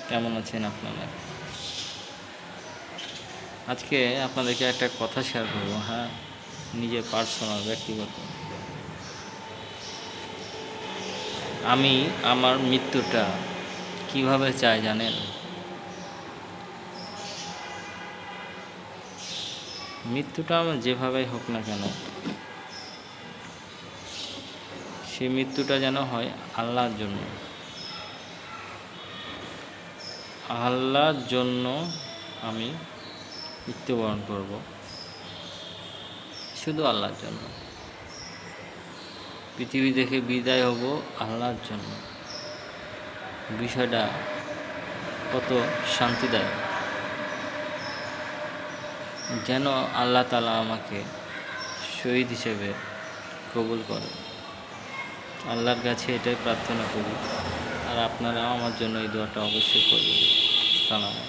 কেমন আছেন আপনারা? আজকে আপনাদেরকে একটা কথা শেয়ার করবো। হ্যাঁ, নিজের পার্সোনাল, ব্যক্তিগত। আমি আমার মৃত্যুটা কিভাবে চাই জানেন? মৃত্যুটা আমার যেভাবেই হোক না কেন, সেই মৃত্যুটা যেন হয় আল্লাহর জন্য। আল্লাহর জন্য আমি মৃত্যুবরণ করব, শুধু আল্লাহর জন্য। পৃথিবী থেকে বিদায় হব আল্লাহর জন্য। বিষয়টা কত শান্তিদায়ক। যেন আল্লাহ তাআলা আমাকে শহীদ হিসেবে কবুল করে। আল্লাহর কাছে এটাই প্রার্থনা করি। আর আপনারাও আমার জন্য এই দোয়াটা অবশ্যই করবেন। সালাম।